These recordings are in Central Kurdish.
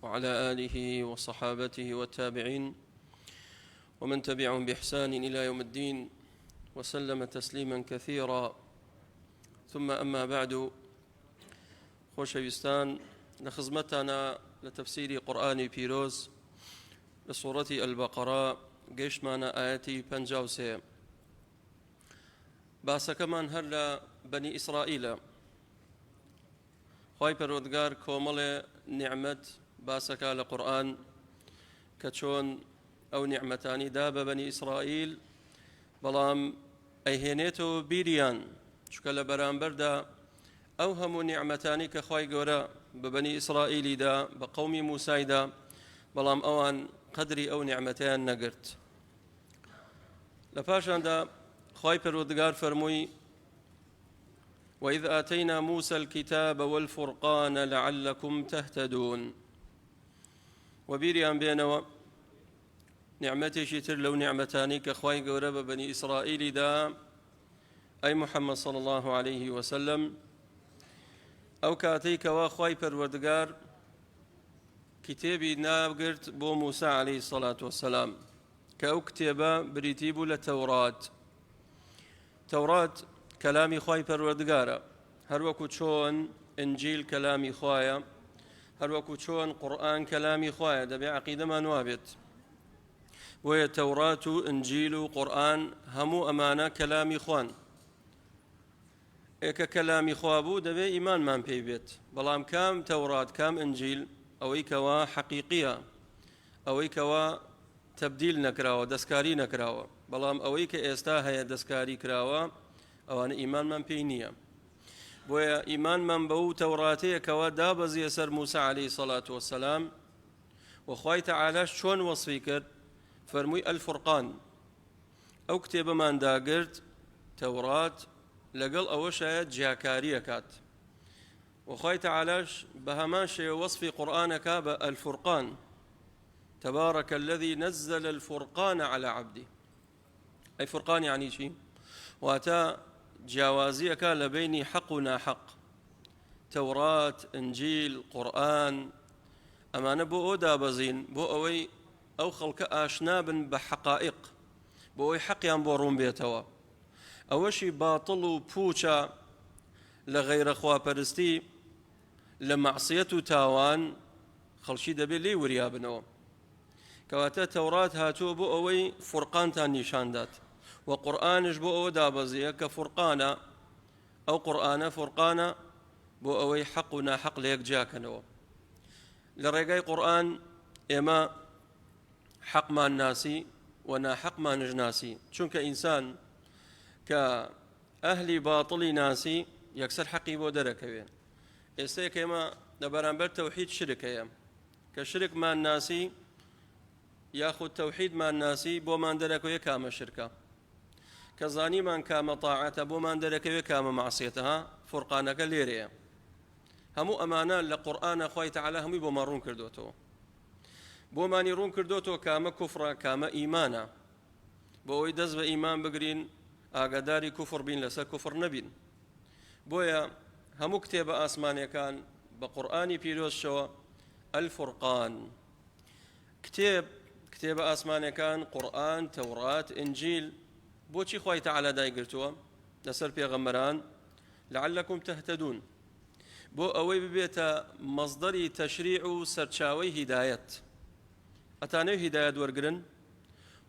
وعلى آله وصحابته والتابعين ومن تبعهم بإحسان إلى يوم الدين وسلم تسليما كثيرا. ثم أما بعد، خۆشەویستان، لخزمتنا لتفسير قرآن بيروز لسورة البقرة گەیشتمانە آياتي 53. باسەکەمان هەر لە بەنی ئیسرائیلە. خوای پەروەردگار کۆمەڵێ نیعمەت باسەکە لە قورئان کە چۆن ئەو نیعمەتانی دا بە بەنی ئیسرائیل، بەڵام ئەیهێنێتەوە بیریان، چونکە لە بەرامبەردا ئەو هەموو نیعمەتانی کە خوای گەورە بە بەنی ئیسرائیلیدا بە قەومی موسایدا، بەڵام ئەوان قەدری ئەو نیعمەتیان نەگرت. لە پاشاندا خوای پەروەردگار فەرمووی: وإذ آتينا موسى الكتاب والفرقان لعلكم تهتدون. وبيريان بينوا نعمتي شتر لو نعمتاني كخواي قورب بني إسرائيل دا أي محمد صلى الله عليه وسلم، أو كاتيك وخواي پروردگار كتابي نابقرت بو موسى عليه الصلاة والسلام، كأو كتابا بريتيبو للتوراة. توراة كلامي خواي پروردگارا، هر وكو چون انجيل كلامي خوايا، هر وكو چون قرآن كلامي خوايا، دبي عقيدة ما نوابت. وهي توراة انجيل قرآن همو أمانة كلامي خوان. إيكا كلامي خوابو دبي إيمان من بيبت، بلام كام توراة كام انجيل أو إيكوا حقيقية أو إيكوا تبديل نكراوة دسكاري نكراوة، بلام أو إيكا إستاهي دسكاري كراوة أوان إيمان من بينية. بويا إيمان من بو توراتي كوا دابزي سر موسى عليه الصلاة والسلام، وخواي تعالى شون وصفيكر فرموي الفرقان، أو كتاب من داقرت توراة لقل أوش آيات جاكارية كات، وخواي تعالى بهماش وصفي قرآنك الفرقان، تبارك الذي نزل الفرقان على عبده. أي فرقان يعني شيء واتا جاوازيك لبين حق وناحق، توراة انجيل قرآن أمانة بو أودا بزين بو أوي أو خلق آشناب بحقائق، بو أوي حقيان بورون بيتوا أوشي باطل بوشا لغير أخوة برستي لمعصية تاوان خلشي دبي لي وريابنو. كواتا توراة هاتو بو أوي فرقان تان نشاندات، وقرآنش بو أو دابزية كفرقانا أو قرآن فرقانا بو أوي حقنا حق ليك جاكنو. لرقاي قرآن إما حق ما الناسي ونا حق ما نجناسي، چونك إنسان كأهلي باطلي ناسي يكسر حقي بو دركوين. إستيك إما نبرانبر توحيد شركة كشرك ما الناسي ياخذ توحيد ما الناسي بو ما دركوية كام الشركة، كزاني من كام طاعته بو ما دركوية كام معصيتها. فرقانك ليريا همو أمانة لقرآن خوي تعالى همي بو مارون كردوتو، بو ماني رون كردوتو كام كفر كام إيمانا، بو يدز بإيمان بقرين آقداري كفر بين لسا كفر نبين. بويا همو كتاب آسمانيا كان بقرآني بيروز شو الفرقان، كتاب آسمانيا كان قرآن توراة إنجيل. بوشي خوي تعالى دايقرتوا لسر بيغمران لعلكم تهتدون، بو أوي ببيت مصدري تشريع سرشاوي هداية، أتاني هداية ورقرن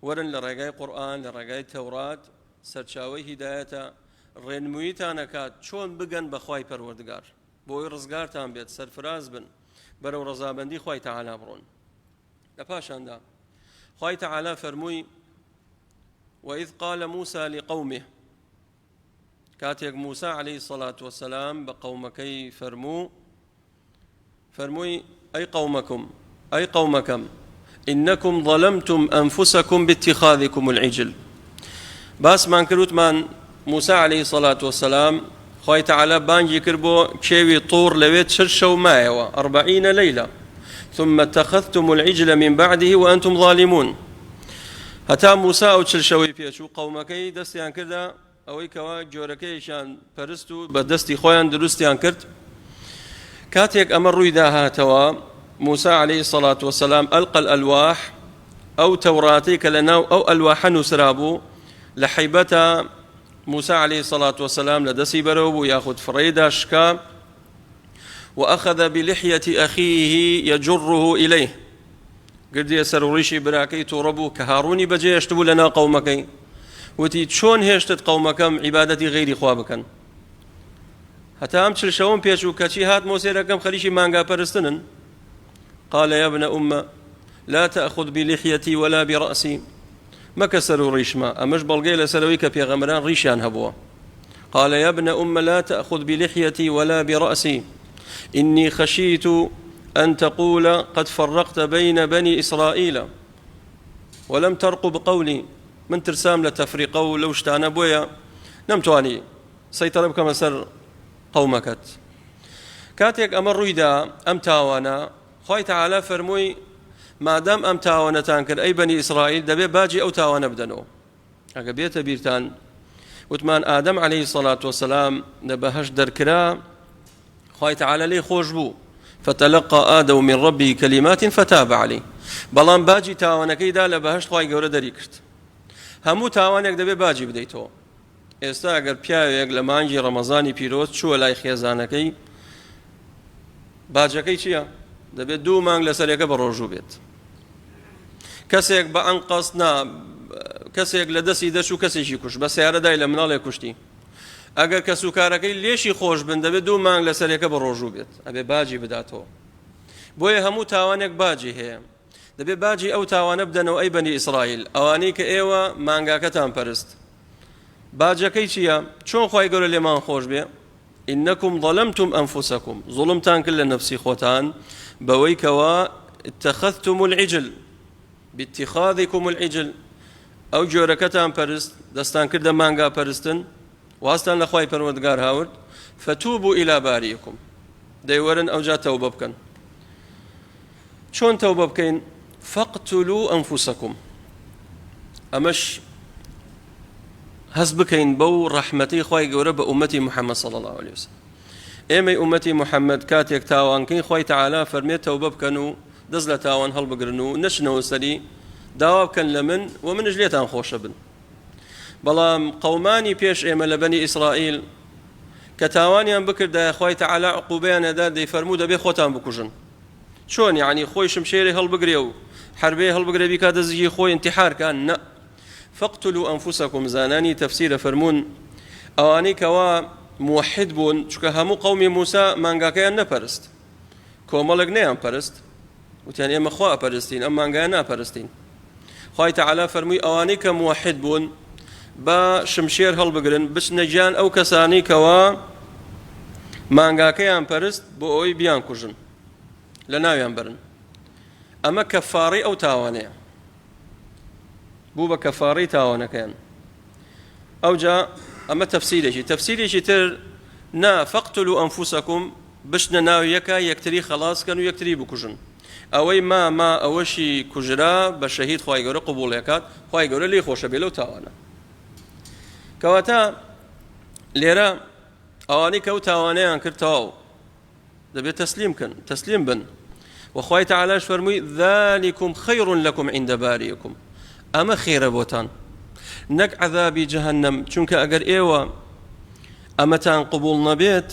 ورن لرقاي قرآن لرقاي توراة سرشاوي هداية رنمويتانا كات شون بقن بخواي پروردگار بو رزقار تان بيت سرفراز بن برو رزابندي خوي تعالى برون. لپاشان دا خوي تعالى فرموي: وإذ قال موسى لقومه، كاتيك موسى عليه الصلاة والسلام بقومكي فرموي أي قومكم أي قومكم إنكم ظلمتم أنفسكم باتخاذكم العجل. باس من كروت من موسى عليه الصلاة والسلام خوي تعالى بانجي كربو كيوي طور لويت شرشة ومايوة 40 ليلة، ثم اتخذتم العجل من بعده وأنتم ظالمون. هتا موسى أو تشلشوي بيشو قومكي دستيان كردا أوي كوا جوركيشان برستو بدستي خويان درستيان كرد. كاتيك أمر رويدا هاتوا موسى عليه الصلاة والسلام ألقى الألواح أو توراتي كلناو أو ألواح نسرابو لحيبة موسى عليه الصلاة والسلام لدسي بروبو ياخذ فريدة شكا وأخذ بلحية أخيه يجره إليه قد يسر ريشي براكي توربو كهاروني بجي يشتبو لنا قومكي وتي شون هشتت قومكم عبادتي غير خوابكن حتى أمشل شون بيشو كشي هات موسى ركم خليشي مانغا برستنن قال يا ابن أمة لا تأخذ بلحيتي ولا برأسي ما كسروا ريشما أمش بلغي لسلويك في غمران ريشان هبوا قال يا ابن أمة لا تأخذ بلحيتي ولا برأسي إني خشيت أن تقول قد فرقت بين بني إسرائيل ولم ترقب قولي من ترسام لتفريقه لو اشتانا بويا نمتواني سيطر بك مسر قومكت كاتيك أمر رويدا أم تاوانا خوي تعالى فرموي ما دام أم تاوانا تانكر أي بني إسرائيل دبي باجي أو تاوانا بدنو أقبيت بيرتان وثمان آدم عليه الصلاة والسلام نبهش دركرا خوي تعالى لي خوشبو فتلقى آدم من ربه كلمات فتاب عليه بلان باجي تاوانا كيدا لبهش خوي قورا دريكرت همو تاوانێک دەبێ باجی بدەیتەوە ئێستا ئەگەر پیاوێک لە مانگی ڕەمەزانی پیرۆز چووە لای خێزانەکەی باجەکەی چییە؟ دەبێت 2 مانگ لەسەرێکە بە ڕۆژوو بێت کەسێک بە ئەنقەس کەسێک لە دەستی دەچ و کەسێکی کوشت بە سیارەدای لە مناڵێ کوشتی ئەگەر کە سوکارەکەی لێشی خۆش بن دەبێت 2 مانگ لەسەرێکە بە ڕۆژوو بێت ئەبێ باجی بداتەوە بۆیە هەموو تاوانێک باجی هەیە دەبێ باجی ئەو تاوانە بدەنەوە ئەی بەنی ئیسرائیل ئەوانەی کە ئێوە مانگاکەتان پەرست باجەکەی چییە؟ چۆن خوای گەورە لێمان خۆش بێ ئینەکم ظەلەمتم ئەنفوسەکم زوڵمتان کرد لە نەفسی خۆتان بەوەی کەوا اتخذتم العجل باتخاذكم العجل ئەو جۆرەکەتان پەرست دەستان کردە مانگا پەرستن واستان لە خوای پەروەردگار هاورد فتوبوا إلى بارئكم دەیوەرن ئەوجا تەوبە بکەن چۆن تەوبە بکەین فاقتلوا أنفسكم أمش هەست بکەین بەو ڕەحمەتەی خوای گەورە بە ئومەتی محەممەد صلی الله عليه وسلم ئێمەی ئومەتی محەممەد کاتێک تاوانکەین خوای تەعالا فەرمێت تەوبە بکەن و دەست لە تاوان هەڵبگرن و نەچنەوە سەری داوا بکەن لە من و منش لێتان خۆشە بن بەڵام قەومانی پێش ئێمە لە بەنی ئیسرائیل کە تاوانیان بکردایە خوای تەعالا عقوبەیان ئەدا دەیفەرموو دەبێ خۆتان بکوژن چۆن یعنی خۆی شمشێری هەڵبگرێ و حربەیە هەڵبگرێ بیکا دەزیی خۆی انتحارکان نە فاقتلوا أنفسكم زانانی تەفسیرە فەرموون ئەوانەی کەوا موحد بوون چونکە هەموو قەومی موسا مانگاکەیان نەپەرست کۆمەڵێک نەیان پەرست وتیان ئێمە خوا ئەپەرستین ئەم مانگایان ناپەرستین خوای تەعالا فەرمووی ئەوانەی کە موحد بوون بە شمشێر هەڵبگرن بچنە گیان ئەو کەسانی کەوا مانگاکەیان پەرست بۆ ئەوەی بیان کوژن لە ناویان برن ئەمە کەفاڕەی ئەو تاوانەیە بوو بە کەفاڕەی تاوانەکەیان ئەوجا ئەمە تەفسیرێکی تر نا فاقتلوا أنفسكم بشنە ناو یەکە یەکتری خەڵاسکەن و یەکتری بکوژن ئەوەی ما ئەوەشی کوژرا بە شەهید خوای گەورە قبوڵێکات خوای گەورە لێی خۆشە بێ لەو تاوانە کەواتە لێرە ئەوانەی کە ئەو تاوانەیان کرد تەواو دەبێت تەسلیم بن وخوای تەعالاش فەرمووی ذلكم خير لكم عند بارئكم ئەمە خێرە بۆتان نەک عەذابی جەهەنەم چونکە ئەگەر ئێوە ئەمەتان قبوڵ نەبێت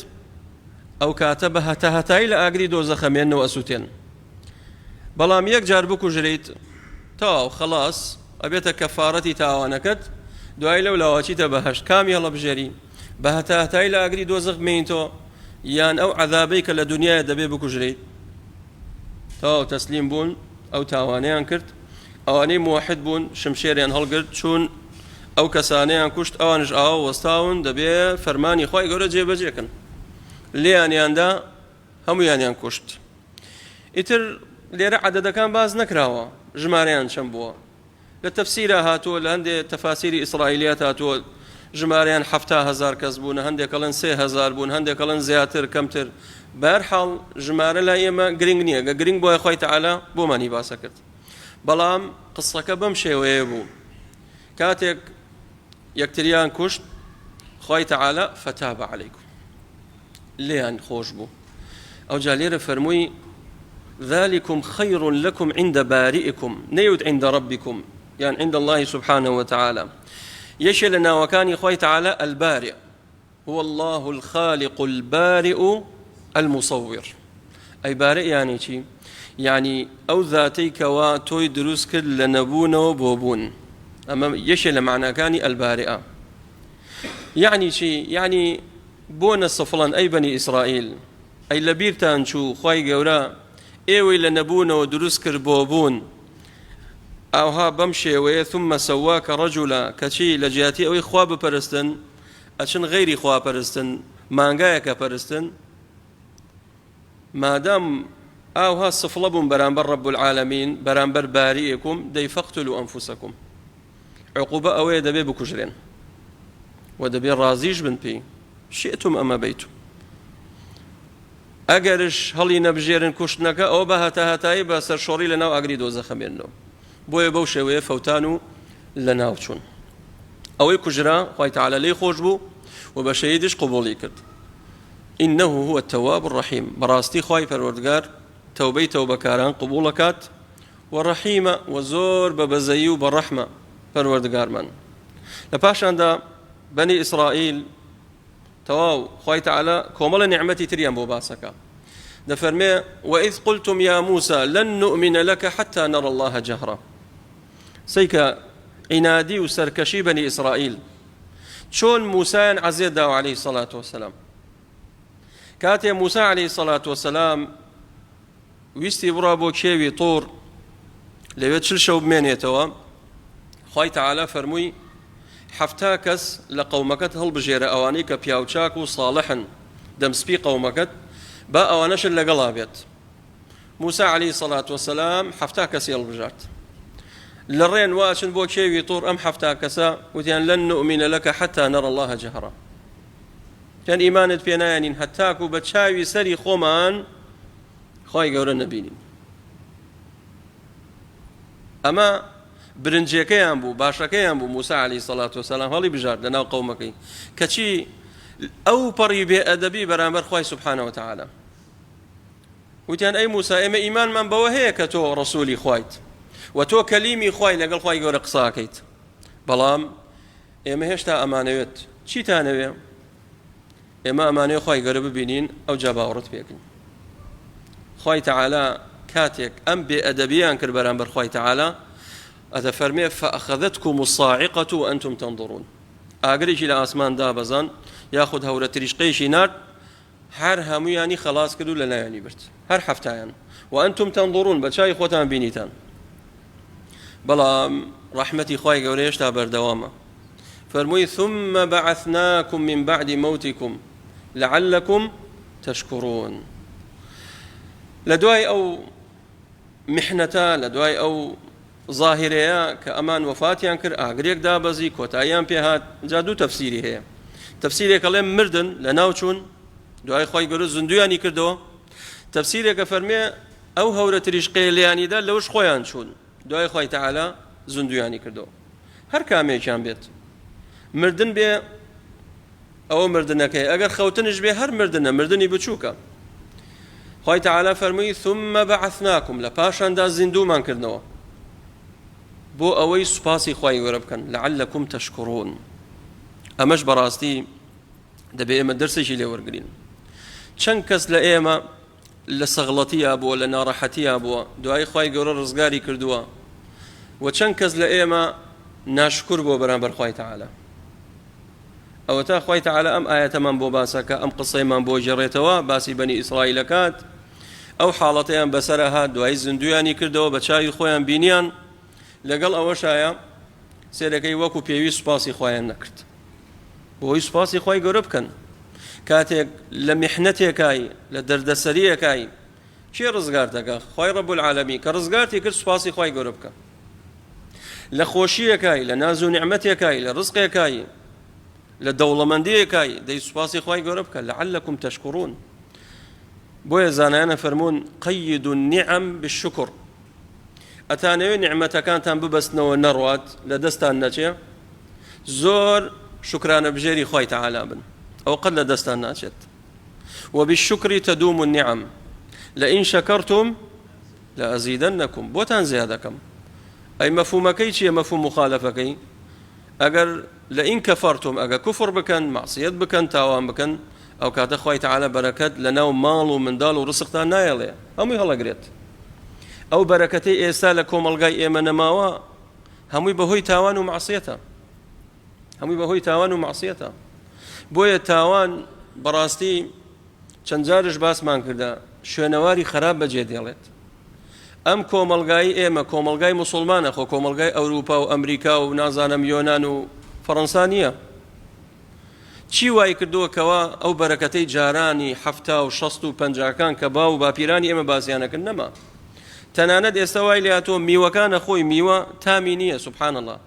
ئەو کاتە بە هەتایی لە ئاگری دۆزەخە مێننەوە ئەسووتێن بەڵام یەک جار بکوژریت تەواو خەڵاس ئەبێتە کەفارەتی تاوانەکەت دوای لەو لاواچیتە بەهەشت کامی هەڵەبژێری بە هەتایی لە ئاگری دۆزەخ بمێنیتەوە یان ئەو عەذابەی کە لە دونیایە دەبێ بکوژریت تەواو تەسلیم بوون ئەو تاوانەیان کرد ئەوانەی موحد بوون شمشێریان هەڵگرت چوون ئەو کەسانەیان کوشت ئەوانش ئاوا وەستاون دەبێ فەرمانی خوای گەورە جێبەجێکن لێیانیاندا هەموویانیان کوشت ئیتر لێرە عەدەدەکان باز نەکراوە ژمارەیان چەند بووە لە تەفسیرە هاتووە لە هەندێک تەفاسیری ئیسرائیلیات هاتووە ژمارەیان 7,000 کەس بوون هەندێک کەڵن 3,000 بوون هەندێک کەڵن زیاتر کەمتر بەهەرحاڵ ژمارە لای ئێمە گرنگ نییە گرنگ بۆیە خوای تەعالا بۆمانی باسە کرد بەڵام قسەکە بەم شێوەیە بوو کاتێک یەکتریان کوشت خوای تەعالا فتاب عەلەیکم لێیان خۆش بوو ئەوجا لێرە فەرمووی ذلكم خير لكم عند بارئكم نيود عند ربكم يعني عند الله سبحانه وتعالى يشي لنا وكان خوي تعالى البارئ هو الله الخالق البارئ المصور أي بارئ يعني شي يعني أو ذاتيك واتوي دروسك لنبون وبوبون أما يشي لمعنى كان البارئة يعني شي يعني بون الصفلان أي بني إسرائيل أي لبيرتان شو خوي قورا إيوي لنبون ودروسك بوبون أوها بمشي ثم سواك رجلا كشي لجاتي أو إخواب برستن أشن غير إخواب برستن مانغايك برستن ما دام أوها الصفلبون برانبر رب العالمين برانبر بارئكم دي فاقتلوا أنفسكم عقوبة أوي دبي بكجرين ودبي رازيج بن بي شئتم أما بيتم أجرش هلي نبجيرن كشتنك أو بهتا هتاي بسر شوري لنا وأجري دوزة خميرنو بوي بوشوي فوتانو لنا وشون أو كجرا خوي تعالى لي خوشبو وبشيدش قبولي كرد إنه هو التواب الرحيم براستي خوي پروردگار توبي توبة كاران قبولكات والرحيم وزور ببزيو بالرحمة پروردگار من لباش عند بني إسرائيل تواو خوي تعالى كومل نعمتي تريان بو باسكا دفرمي وإذ قلتم يا موسى لن نؤمن لك حتى نرى الله جهرا سيكا عنادي وسركشي بني إسرائيل شون موسى عزيز داو عليه الصلاة والسلام كاتي موسى عليه الصلاة والسلام ويستي برابو كشيوي طور لويت شلشو بمينيتوا خوي تعالى فرموي حفتاكس لقومكت هالبجيرة أوانيك بياوشاك وصالحا دمسبي قومكت با أوانش لقلابيت موسى عليه الصلاة والسلام حفتاكس يلبجات للرين واشن بو كشيوي طور أم حفتاكسا وتيان لن نؤمن لك حتى نرى الله جهرا كان إيمانت بينا يعني هتاكو بتشاوي سري خومان خوي قول النبيين أما برنجيكيان بو باشكيان بو موسى عليه الصلاة والسلام هلي بجار لنا قومك كشي أو بري بأدبي برامبر خوي سبحانه وتعالى وتيان أي موسى إما إيمان من بوهيك تو رسولي خويت وتو كليمي خوي لقل خوي قول قصاكيت بلام إما هشتا أمانيوت شي تانوي إما أماني خوي قرب بينين أو جاباورت بيكن خوي تعالى كاتيك أم بأدبيان كربران بر خوي تعالى أتفرمي فأخذتكم الصاعقة وأنتم تنظرون أقريش إلى أسمان دابزان ياخذ هورة رشقيشي نار هر همو يعني خلاص كدو لنا يعني برت هر حفتايان وأنتم تنظرون بشاي خوتان بينيتان بلا رحمتي خوي قوريش تابر دوامه فرموي ثم بعثناكم من بعد موتكم لعلكم تشكرون لدواي أو محنتا لدواي أو ظاهرية كأمان وفاتيان كر أغريك دابزي كوتايان بيهات جادو تفسيري هي تفسيري كلام مردن لناوچون دواي خوي قرو زندوياني كردو تفسيري كفرمي أو هورة رشقي لياني دا لوش خويان شون دواي خوي تعالى زندوياني كردو هر كامي كان بيت مردن بي أو مردنكي أجر خوتنش بي هر مردني بتشوكا خوي تعالى فرمي ثم بعثناكم لباشان دا زندو من كردنوا بو أوي سباسي خوي وربكن لعلكم تشكرون أمش براستي دبي إما درسي لي ورقلين شنكس لإيما لسغلطي أبو لنا راحتي أبو دعاي خوي قرر رزقاري كردوا وشنكس لإيما ناشكر بو برانبر خوي تعالى أو تا خوي تعالى أم آية من بو باسك أم قصة من بو جريتوا باسي بني إسرائيل كات أو حالتين بسرها دعاي زندوياني كردوا بتشاي خويان بينيان لقل أوشايا سيركي وكو بيوي سباسي خويان نكرت بوي سباسي خوي قربكن كاتك لمحنتكاي لدردسريكاي شي رزقارتك خوي رب العالمين كرزقارتي كر سباسي خوي قربك لخوشيكاي لنازو نعمتكاي لرزقكاي لدولمنديكاي دي سباسي خوي قربك لعلكم تشكرون بويا زانانا فرمون قيدوا النعم بالشكر أتاني نعمة كانت ببسنا والنروات لدستان ناتشي زور شكران بجيري خوي تعالى بن أو قد لدستان ناتشت وبالشكر تدوم النعم لئن شكرتم لأزيدنكم بوتان زيادكم أي مفهومكي شيء مفهوم مخالفكي أجر لئن كفرتم أجر كفر بكن معصية بكن تاوان بكن أو كات أخوي تعالى بركات لنا مال ومن دال ورزق نايله هم يهلا قريت أو بركتي إسالكم الجاي إيمان ماوا هم يبهوي تاوان ومعصيته هم يبهوي تاوان ومعصيته بويا تاوان براستي چەندجارش باسمان کردە شوێنەواری خراپ بەجێ دێڵێت ئەم کۆمەڵگای ئێمە کۆمەڵگای موسڵمانە خۆ کۆمەڵگای ئەوروپا و ئەمریکا و نازانم یۆنان و فەڕەنسا نییە چی وای کردووە کەوا ئەو بەرەکەتەی جارانی هەفتا و شەست و پەنجاکان کە باو و باپیرانی ئێمە باسییانەکرد نەما تەنانەت ئێستا وای لێهاتۆ میوەکانە خۆی میوە تامی نییە سوبحان الله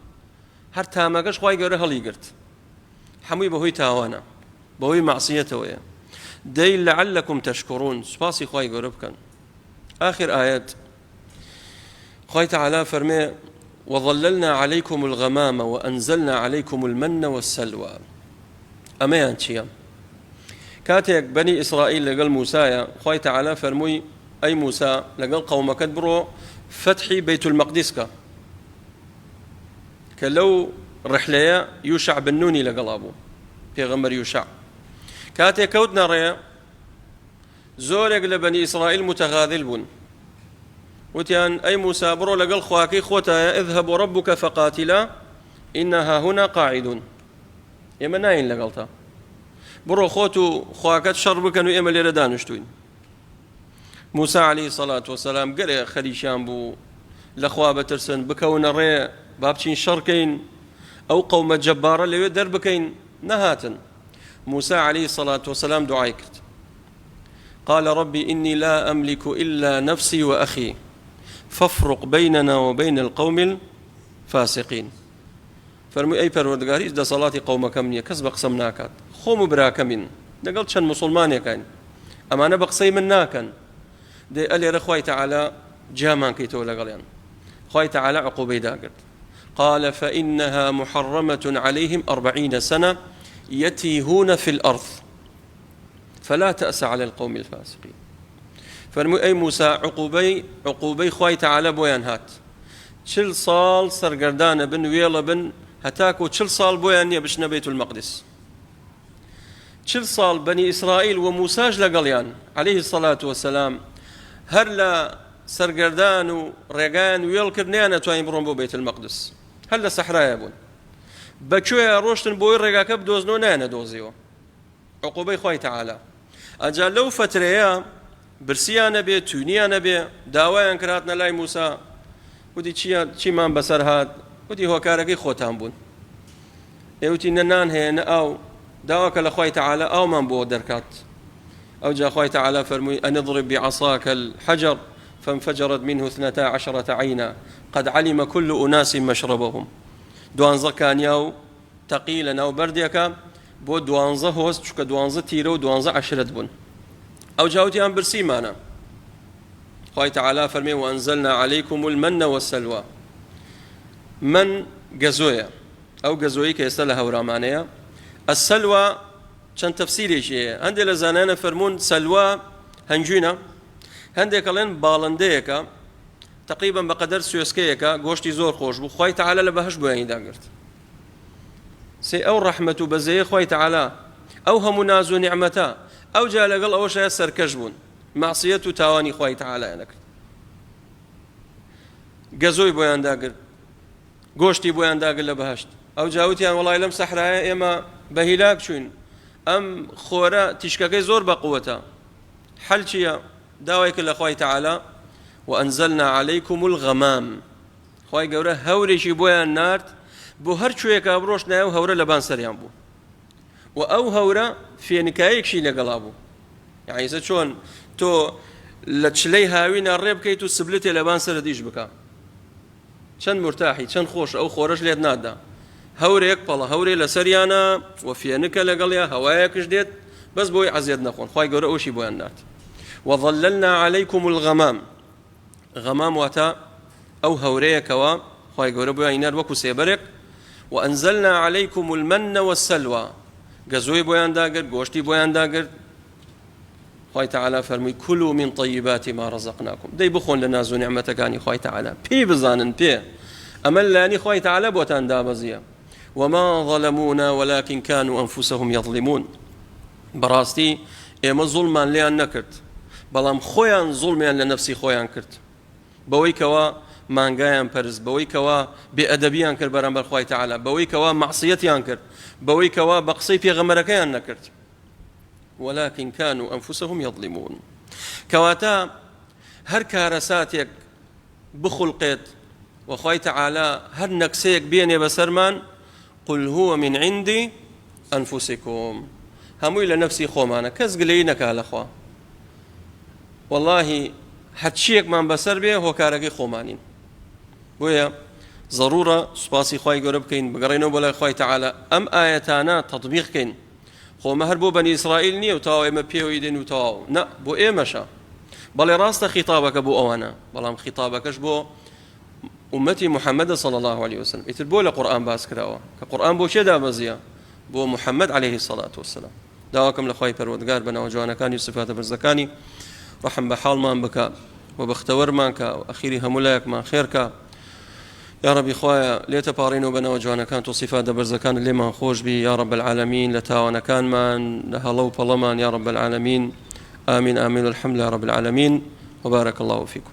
هەر تامەکەش خوای گەورە هەڵی گرت هەمووی بەهۆی تاوانە بەهۆی معسیەتەوەیە دەی لعلكم تشكرون سپاسی خوای گەورە بکەن آخر آيات خوای تعالى فرمي وظللنا عليكم الغمام وأنزلنا عليكم المن والسلوى أميان چیە كاتيك بني إسرائيل لقل موسى خوای تعالى فرموي أي موسى لقل قومك برو فتحي بيت المقدس كلو رحلة يوشع بن نوني لقل أبو پیغمبر يوشع كاتي كودنا ريا زورك لبني إسرائيل متغاذل بون وتيان أي موسى برو لقل خواكي خوتا اذهب ربك فقاتلا إنها هنا قاعدون إما ناين لقلتا برو خوتو خواكت شربك أنو إما لردانشتوين موسى عليه الصلاة والسلام قال خليشان بو لخوابة ترسن بكون ريا بابتين شركين أو قوم جبارة اللي دربكين نهاتن موسى عليه الصلاة والسلام دعاء كرت قال ربي إني لا أملك إلا نفسي وأخي فافرق بيننا وبين القوم الفاسقين فرمي أي پروردگاری إذا صلاة قومك منية كسب قسم ناكات خوم براك من دقلت شن مسلمان يكاين أما أنا بقصي من ناكن دي ألي رخوي تعالى جامان كيتو لقليان خوي تعالى عقوبي داقرت قال فإنها محرمة عليهم 40 سنة يتيهون في الأرض فلا تأس على القوم الفاسقين فرمي أي موسى عقوبي خوي تعالى بويان هات شل صال سرقردان بن ويلا بن هتاكو شل صال بويان يبشنا بيت المقدس شل صال بني إسرائيل وموساج لقليان عليه الصلاة والسلام هرلا سرقردان ورقان ويل كرنيانا توين برون بيت المقدس هلا صحراء يبون بچوی روشتن بوی رگاکە بدۆزنەوە نایەنە دۆزیەوە عقوبەی خوای تعالى ئەجا لەو فترەیە برسیانە بێ توونیانە بێ داوایان کراتنە لای موسا وتی چیمان بەسەر هات وتی هۆکارەکەی خۆتان بوون ئێوتی نەنان هەیە نە ئاو داواکە لە خوای تعالى ئاومان بۆ دەرکات ئەو جا خوای تعالى فەرمووی ئەن اضرب بعصاك الحجر فانفجرت منه 12 عينا قد علم كل أناس مشربهم دوانزە کانیا و تەقی لە ناو بەردێکە بۆ دوانزە هۆست چکە دوانزە تیرە و دوانزە عەشرەت بوون ئەو جاوتیان برسیمانە خوای تعالى فەرمێ وأنزلنا عليكم المن والسلوى من گەزۆیە ئەو گەزۆیی کە ئێستا لە هەورامانەیە السلوى چەند تەفسیرێکی هەیە هەندێک لە زانایانە فەرموون سەلوى هەنجوینە هەندێک ئەڵێن باڵندەیەکە تقريبا بقدر سويسكيكا غوشتي زور خوش بو خوي تعالى لبهش بو يعني داقرت سي او رحمة بزي خوي تعالى او هم ناز نعمتا او جا لقل او شيء سركجبون معصية تاواني خوي تعالى يعني غزوي بو يعني داقرت غوشتي بو يعني داقر لبهشت او جاوتي يعني والله لم صحراء اما بهلاك شوين ام خورا تشكاكي زور بقوتا حل شيء داوي كل خوي تعالى وأنزلنا عليكم الغمام خوای گەورە هەورێکی بۆیان نارد بۆ هەر کوێیەکە بڕۆشتنایە و هەورە لەبان سەریان بوو و ئەو هەورە فێنکایەکشی لەگەڵا بوو یعنی ئێستا چۆن تۆ لە چلەی هاوینە ڕێ بکەیت و سبلتێ لەبان سەرت ئیش بکە چەند مرتاحی چەند خۆش ئەو خۆرەش لێت نادا هەورێک پەڵە هەورێ لە سەریانە و فێنکە لەگەڵیا هەوایەکش دێت بەس بۆی عەزیەت نەخۆن خوای گەورە ئەوشی بۆیان نارد وظللنا عليكم الغمام غمام واتا أو هوريك كوا خواي قرب وينار وكو سيبرك وأنزلنا عليكم المن والسلوى جزوي بويان داقر قوشتي بويان داقر خوای تعالی فەرمووی كلوا من طيبات ما رزقناكم دەی بخۆن لە ناز و نعمەتەکانی خوای تعالی پێی بزانن پێ ئەمە لانی خوای تعالی بۆتان دابەزیە وما ظلمونا ولكن كانوا أنفسهم يظلمون براستي ئێمە زوڵمان لێیان نەکرد بەڵام خۆیان زوڵمیان لە نەفسی خۆیان کرد بەوەی کەوا مانگایان پەرست بەوەی کەوا بێئەدەبیان کرد بەرامبەر خوای تعالی بەوەی کەوا مەعسیەتیان کرد بەوەی کەوا بە قسەی پێغەمبەرەکەیان نەکرد ولكن كانوا أنفسهم يظلمون كواتا هر كارساتك بخلقت وخوي تعالى هر نكسيك بيني بسرمان قل هو من عندي أنفسكم همو إلى نفسي خومانا كز قلينك على أخوة والله حتشيك من بسر بيه هو كاركي خومانين ويا ضرورة سباسي خوي قرب كين بقرينو بلا خوي تعالى أم آياتانا تطبيق كين خو مهر بو بني إسرائيل نيو تاو إما بيو يدين وتاو نا بو إيمشا بل راست خطابك بو أوانا بلام خطابكش بو أمتي محمد صلى الله عليه وسلم يتربو لقرآن باس كراوة كقرآن بو شدا بزيا بو محمد عليه الصلاة والسلام داواكم لخواي پروردگار بنا وجوانا كان صفات برزكاني رحم بحال ما بك وبختور مانك وأخيري همولاك ما خيرك يا رب خوايا ليت بارينو بنا وجوانا كانت صفات برزكان اللي ما خوش بي يا رب العالمين لتاوانا كان من لهلو بلمان يا رب العالمين آمين آمين الحمد لله رب العالمين وبارك الله فيكم